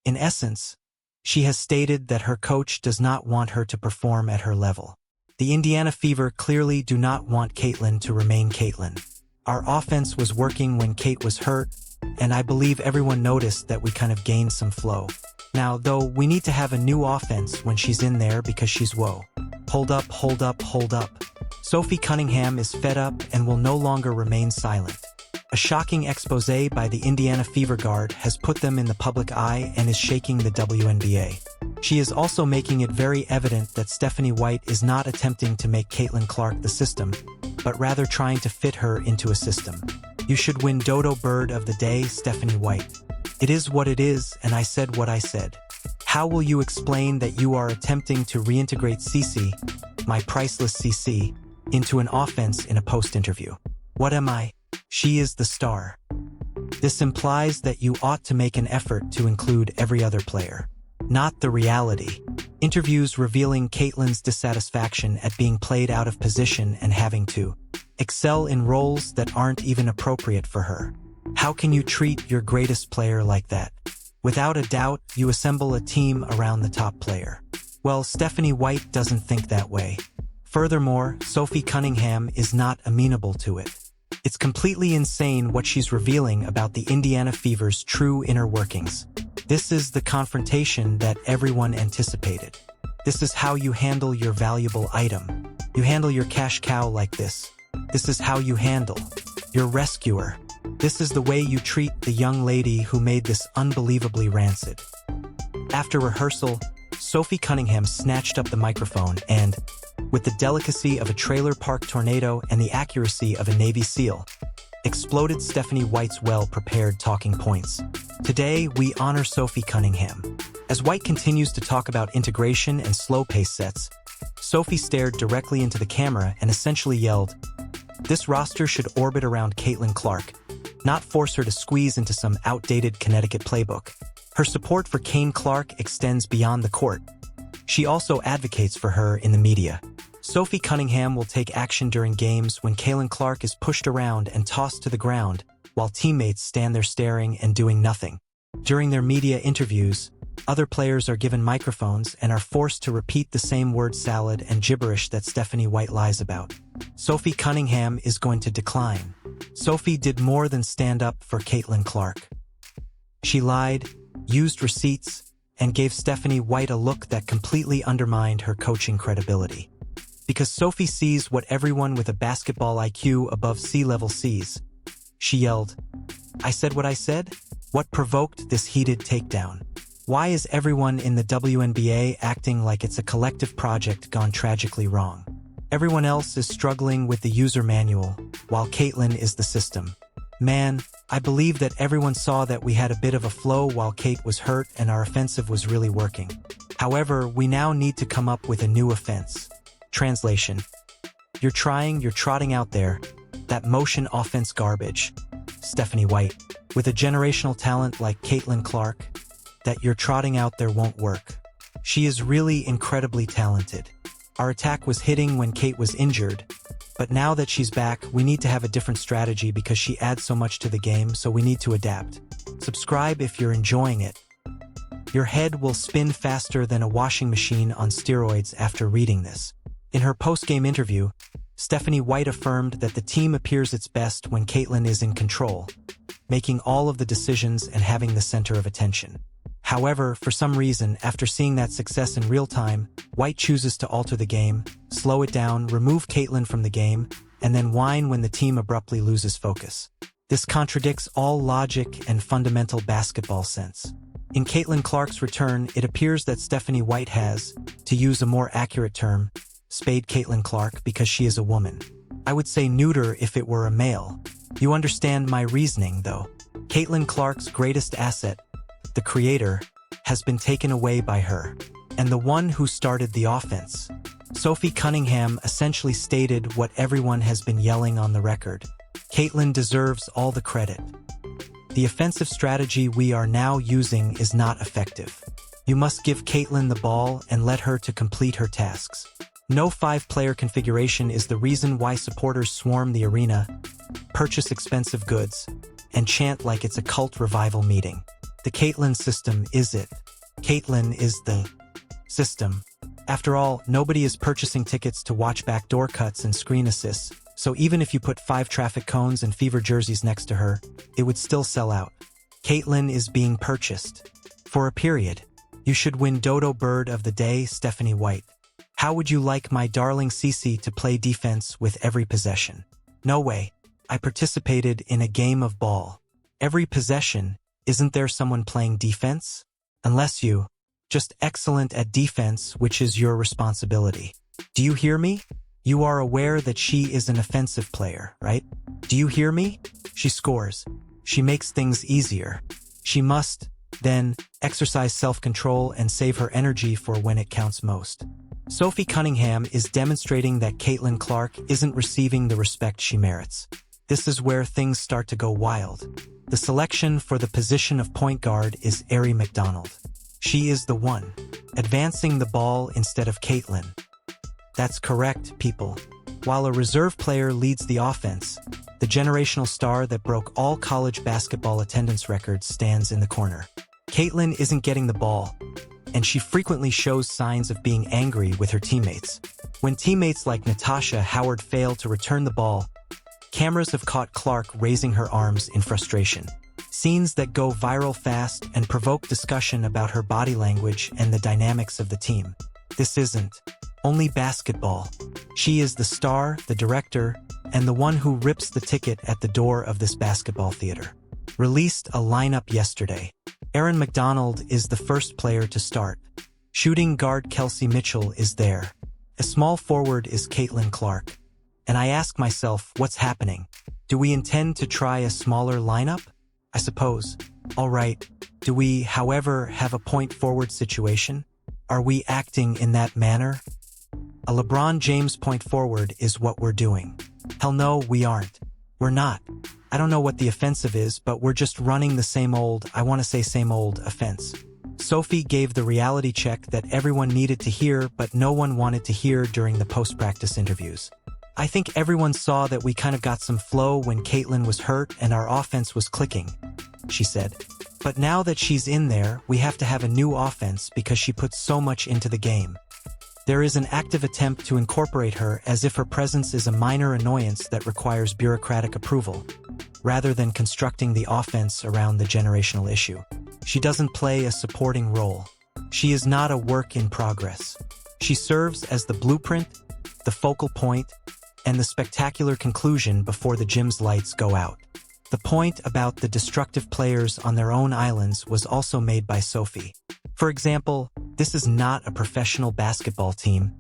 In essence, she has stated that her coach does not want her to perform at her level. The Indiana Fever clearly do not want Caitlin to remain Caitlin. Our offense was working when Kate was hurt, and I believe everyone noticed that we kind of gained some flow. Now, though, we need to have a new offense when she's in there because she's whoa. Hold up, hold up, hold up. Sophie Cunningham is fed up and will no longer remain silent. A shocking exposé by the Indiana Fever guard has put them in the public eye and is shaking the WNBA. She is also making it very evident that Stephanie White is not attempting to make Caitlin Clark the system, but rather trying to fit her into a system. You should win Dodo Bird of the Day, Stephanie White. It is what it is, and I said what I said. How will you explain that you are attempting to reintegrate Cece, my priceless Cece, into an offense in a post-interview? What am I? She is the star. This implies that you ought to make an effort to include every other player. Not the reality. Interviews revealing Caitlin's dissatisfaction at being played out of position and having to excel in roles that aren't even appropriate for her. How can you treat your greatest player like that? Without a doubt, you assemble a team around the top player. Well, Stephanie White doesn't think that way. Furthermore, Sophie Cunningham is not amenable to it. It's completely insane what she's revealing about the Indiana Fever's true inner workings. This is the confrontation that everyone anticipated. This is how you handle your valuable item. You handle your cash cow like this. This is how you handle your rescuer. This is the way you treat the young lady who made this unbelievably rancid. After rehearsal, Sophie Cunningham snatched up the microphone and, with the delicacy of a trailer park tornado and the accuracy of a Navy SEAL, exploded Stephanie White's well-prepared talking points. Today, we honor Sophie Cunningham. As White continues to talk about integration and slow-pace sets, Sophie stared directly into the camera and essentially yelled, "This roster should orbit around Caitlin Clark, not force her to squeeze into some outdated Connecticut playbook." Her support for Kane Clark extends beyond the court. She also advocates for her in the media. Sophie Cunningham will take action during games when Caitlin Clark is pushed around and tossed to the ground, while teammates stand there staring and doing nothing. During their media interviews, other players are given microphones and are forced to repeat the same word salad and gibberish that Stephanie White lies about. Sophie Cunningham is going to decline. Sophie did more than stand up for Caitlin Clark. She lied, used receipts, and gave Stephanie White a look that completely undermined her coaching credibility. Because Sophie sees what everyone with a basketball IQ above sea level sees. She yelled, "I said what I said?" What provoked this heated takedown? Why is everyone in the WNBA acting like it's a collective project gone tragically wrong? Everyone else is struggling with the user manual, while Caitlin is the system. Man, I believe that everyone saw that we had a bit of a flow while Kate was hurt and our offensive was really working. However, we now need to come up with a new offense. Translation: you're trotting out there, that motion offense garbage. Stephanie White, with a generational talent like Caitlin Clark, that you're trotting out there won't work. She is really incredibly talented. Our attack was hitting when Kate was injured, but now that she's back, we need to have a different strategy because she adds so much to the game, so we need to adapt. Subscribe if you're enjoying it. Your head will spin faster than a washing machine on steroids after reading this. In her post-game interview, Stephanie White affirmed that the team appears its best when Caitlin is in control, making all of the decisions and having the center of attention. However, for some reason, after seeing that success in real time, White chooses to alter the game, slow it down, remove Caitlin from the game, and then whine when the team abruptly loses focus. This contradicts all logic and fundamental basketball sense. In Caitlin Clark's return, it appears that Stephanie White has, to use a more accurate term, spayed Caitlin Clark because she is a woman. I would say neuter if it were a male. You understand my reasoning, though. Caitlin Clark's greatest asset, the creator, has been taken away by her, and the one who started the offense. Sophie Cunningham essentially stated what everyone has been yelling on the record. Caitlin deserves all the credit. The offensive strategy we are now using is not effective. You must give Caitlin the ball and let her to complete her tasks. No 5-player configuration is the reason why supporters swarm the arena, purchase expensive goods, and chant like it's a cult revival meeting. The Caitlyn system is it. Caitlyn is the system. After all, nobody is purchasing tickets to watch backdoor cuts and screen assists, so even if you put 5 traffic cones and Fever jerseys next to her, it would still sell out. Caitlyn is being purchased. For a period. You should win Dodo Bird of the Day, Stephanie White. How would you like my darling Cece to play defense with every possession? No way. I participated in a game of ball. Every possession, isn't there someone playing defense? Unless you, just excellent at defense, which is your responsibility. Do you hear me? You are aware that she is an offensive player, right? Do you hear me? She scores. She makes things easier. She must, then, exercise self-control and save her energy for when it counts most. Sophie Cunningham is demonstrating that Caitlin Clark isn't receiving the respect she merits. This is where things start to go wild. The selection for the position of point guard is Ari McDonald. She is the one, advancing the ball instead of Caitlin. That's correct, people. While a reserve player leads the offense, the generational star that broke all college basketball attendance records stands in the corner. Caitlin isn't getting the ball, and she frequently shows signs of being angry with her teammates. When teammates like Natasha Howard fail to return the ball, cameras have caught Clark raising her arms in frustration. Scenes that go viral fast and provoke discussion about her body language and the dynamics of the team. This isn't only basketball. She is the star, the director, and the one who rips the ticket at the door of this basketball theater. Released a lineup yesterday. Aaron McDonald is the first player to start. Shooting guard Kelsey Mitchell is there. A small forward is Caitlin Clark. And I ask myself, what's happening? Do we intend to try a smaller lineup? I suppose. All right. Do we, however, have a point forward situation? Are we acting in that manner? A LeBron James point forward is what we're doing. Hell no, we aren't. We're not. I don't know what the offensive is, but we're just running the same old offense. Sophie gave the reality check that everyone needed to hear, but no one wanted to hear during the post-practice interviews. I think everyone saw that we kind of got some flow when Caitlin was hurt and our offense was clicking, she said. But now that she's in there, we have to have a new offense because she puts so much into the game. There is an active attempt to incorporate her as if her presence is a minor annoyance that requires bureaucratic approval, rather than constructing the offense around the generational issue. She doesn't play a supporting role. She is not a work in progress. She serves as the blueprint, the focal point, and the spectacular conclusion before the gym's lights go out. The point about the destructive players on their own islands was also made by Sophie. For example, this is not a professional basketball team.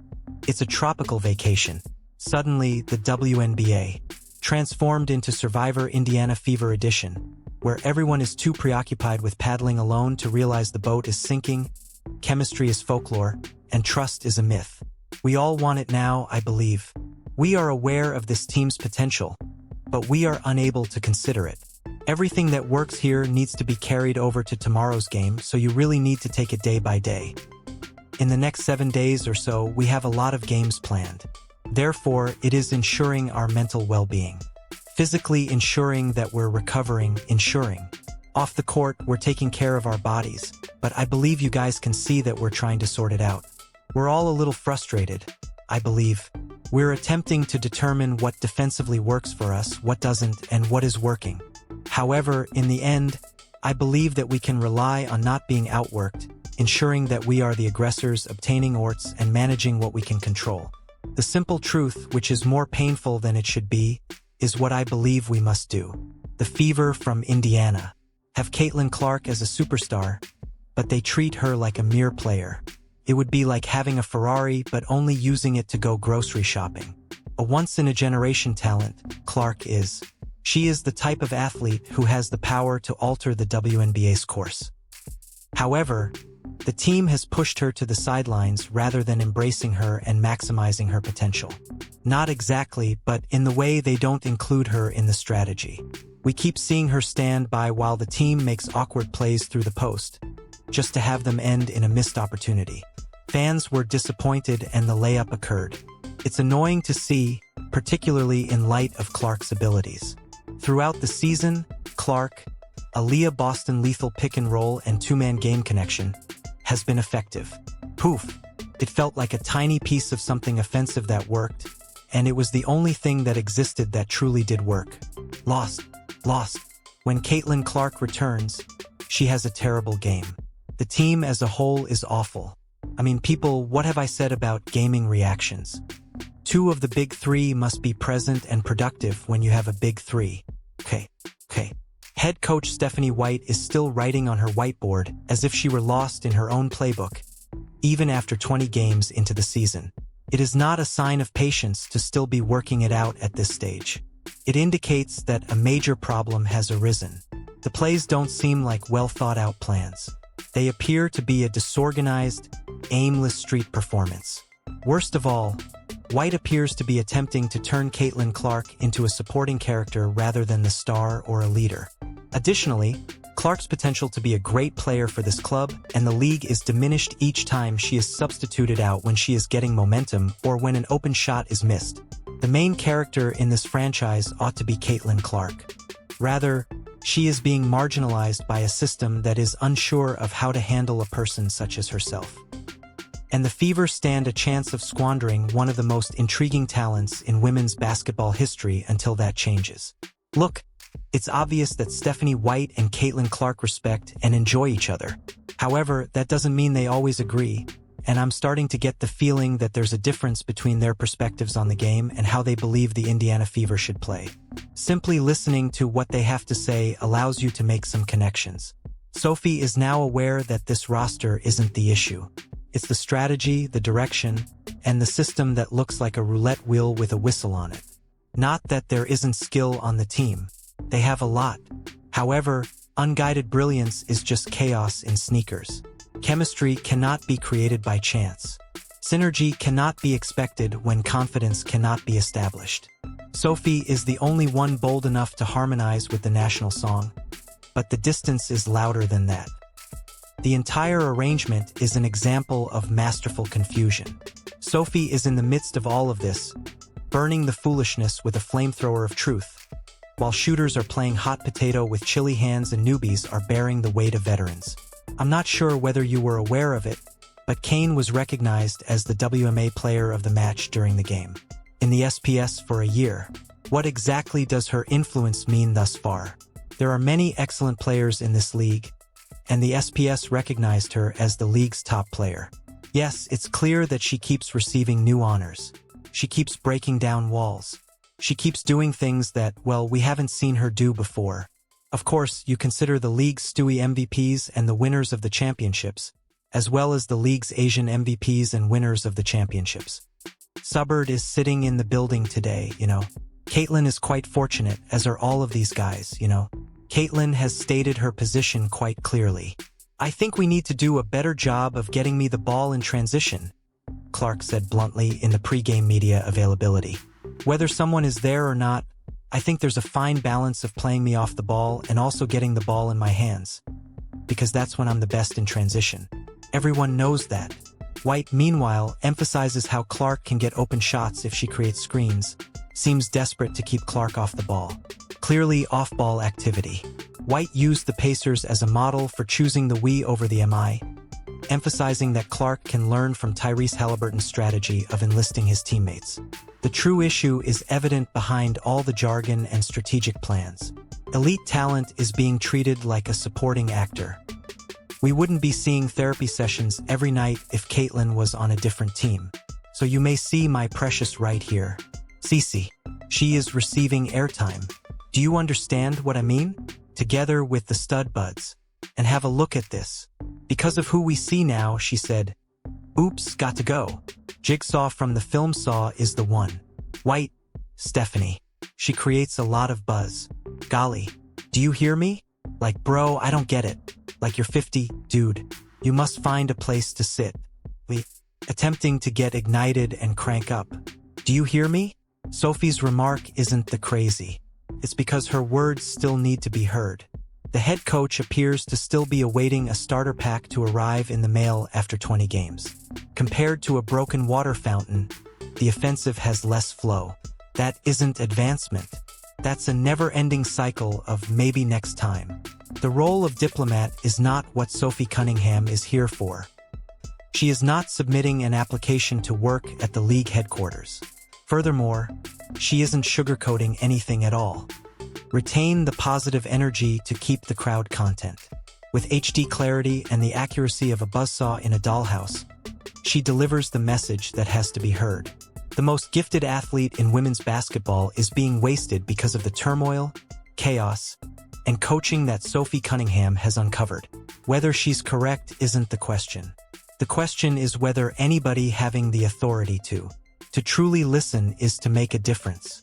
It's a tropical vacation. Suddenly, the WNBA, transformed into Survivor Indiana Fever Edition, where everyone is too preoccupied with paddling alone to realize the boat is sinking, chemistry is folklore, and trust is a myth. We all want it now, I believe. We are aware of this team's potential, but we are unable to consider it. Everything that works here needs to be carried over to tomorrow's game, so you really need to take it day by day. In the next 7 days or so, we have a lot of games planned. Therefore, it is ensuring our mental well-being. Physically ensuring that we're recovering, ensuring. Off the court, we're taking care of our bodies, but I believe you guys can see that we're trying to sort it out. We're all a little frustrated, I believe. We're attempting to determine what defensively works for us, what doesn't, and what is working. However, in the end, I believe that we can rely on not being outworked, ensuring that we are the aggressors, obtaining orts, and managing what we can control. The simple truth, which is more painful than it should be, is what I believe we must do. The Fever from Indiana have Caitlin Clark as a superstar, but they treat her like a mere player. It would be like having a Ferrari but only using it to go grocery shopping. A once-in-a-generation talent, Clark is. She is the type of athlete who has the power to alter the WNBA's course. However, the team has pushed her to the sidelines rather than embracing her and maximizing her potential. Not exactly, but in the way they don't include her in the strategy. We keep seeing her stand by while the team makes awkward plays through the post, just to have them end in a missed opportunity. Fans were disappointed and the layup occurred. It's annoying to see, particularly in light of Clark's abilities. Throughout the season, Clark, Aaliyah Boston lethal pick and roll and two-man game connection has been effective. Poof. It felt like a tiny piece of something offensive that worked, and it was the only thing that existed that truly did work. Lost. When Caitlin Clark returns, she has a terrible game. The team as a whole is awful. I mean, people, what have I said about gaming reactions? Two of the big three must be present and productive when you have a big three. Okay. Head coach Stephanie White is still writing on her whiteboard as if she were lost in her own playbook, even after 20 games into the season. It is not a sign of patience to still be working it out at this stage. It indicates that a major problem has arisen. The plays don't seem like well-thought-out plans. They appear to be a disorganized, aimless street performance. Worst of all, White appears to be attempting to turn Caitlin Clark into a supporting character rather than the star or a leader. Additionally, Clark's potential to be a great player for this club and the league is diminished each time she is substituted out when she is getting momentum or when an open shot is missed. The main character in this franchise ought to be Caitlin Clark. Rather, she is being marginalized by a system that is unsure of how to handle a person such as herself. And the Fever stand a chance of squandering one of the most intriguing talents in women's basketball history until that changes. Look, it's obvious that Stephanie White and Caitlin Clark respect and enjoy each other. However, that doesn't mean they always agree, and I'm starting to get the feeling that there's a difference between their perspectives on the game and how they believe the Indiana Fever should play. Simply listening to what they have to say allows you to make some connections. Sophie is now aware that this roster isn't the issue. It's the strategy, the direction, and the system that looks like a roulette wheel with a whistle on it. Not that there isn't skill on the team. They have a lot. However, unguided brilliance is just chaos in sneakers. Chemistry cannot be created by chance. Synergy cannot be expected when confidence cannot be established. Sophie is the only one bold enough to harmonize with the national song, but the distance is louder than that. The entire arrangement is an example of masterful confusion. Sophie is in the midst of all of this, burning the foolishness with a flamethrower of truth, while shooters are playing hot potato with chilly hands and newbies are bearing the weight of veterans. I'm not sure whether you were aware of it, but Kane was recognized as the WNBA player of the match during the game. In the SPS for a year. What exactly does her influence mean thus far? There are many excellent players in this league, and the SPS recognized her as the league's top player. Yes, it's clear that she keeps receiving new honors. She keeps breaking down walls. She keeps doing things that, well, we haven't seen her do before. Of course, you consider the league's Stewie MVPs and the winners of the championships, as well as the league's Asian MVPs and winners of the championships. Subbird is sitting in the building today, Caitlin is quite fortunate, as are all of these guys, Caitlin has stated her position quite clearly. I think we need to do a better job of getting me the ball in transition, Clark said bluntly in the pre-game media availability. Whether someone is there or not, I think there's a fine balance of playing me off the ball and also getting the ball in my hands, because that's when I'm the best in transition. Everyone knows that. White, meanwhile, emphasizes how Clark can get open shots if she creates screens, seems desperate to keep Clark off the ball. Clearly off-ball activity. White used the Pacers as a model for choosing the we over the MI, emphasizing that Clark can learn from Tyrese Halliburton's strategy of enlisting his teammates. The true issue is evident behind all the jargon and strategic plans. Elite talent is being treated like a supporting actor. We wouldn't be seeing therapy sessions every night if Caitlin was on a different team. So you may see my precious right here. Cece. She is receiving airtime. Do you understand what I mean? Together with the stud buds. And have a look at this. Because of who we see now, she said, "Oops, got to go. Jigsaw from the film Saw is the one." White, Stephanie. She creates a lot of buzz. Golly, do you hear me? Like, bro, I don't get it. Like you're 50, dude. You must find a place to sit. Attempting to get ignited and crank up. Do you hear me? Sophie's remark isn't the crazy. It's because her words still need to be heard. The head coach appears to still be awaiting a starter pack to arrive in the mail after 20 games. Compared to a broken water fountain, the offensive has less flow. That isn't advancement. That's a never-ending cycle of maybe next time. The role of diplomat is not what Sophie Cunningham is here for. She is not submitting an application to work at the league headquarters. Furthermore, she isn't sugarcoating anything at all. Retain the positive energy to keep the crowd content. With HD clarity and the accuracy of a buzzsaw in a dollhouse, she delivers the message that has to be heard. The most gifted athlete in women's basketball is being wasted because of the turmoil, chaos, and coaching that Sophie Cunningham has uncovered. Whether she's correct isn't the question. The question is whether anybody having the authority to truly listen is to make a difference.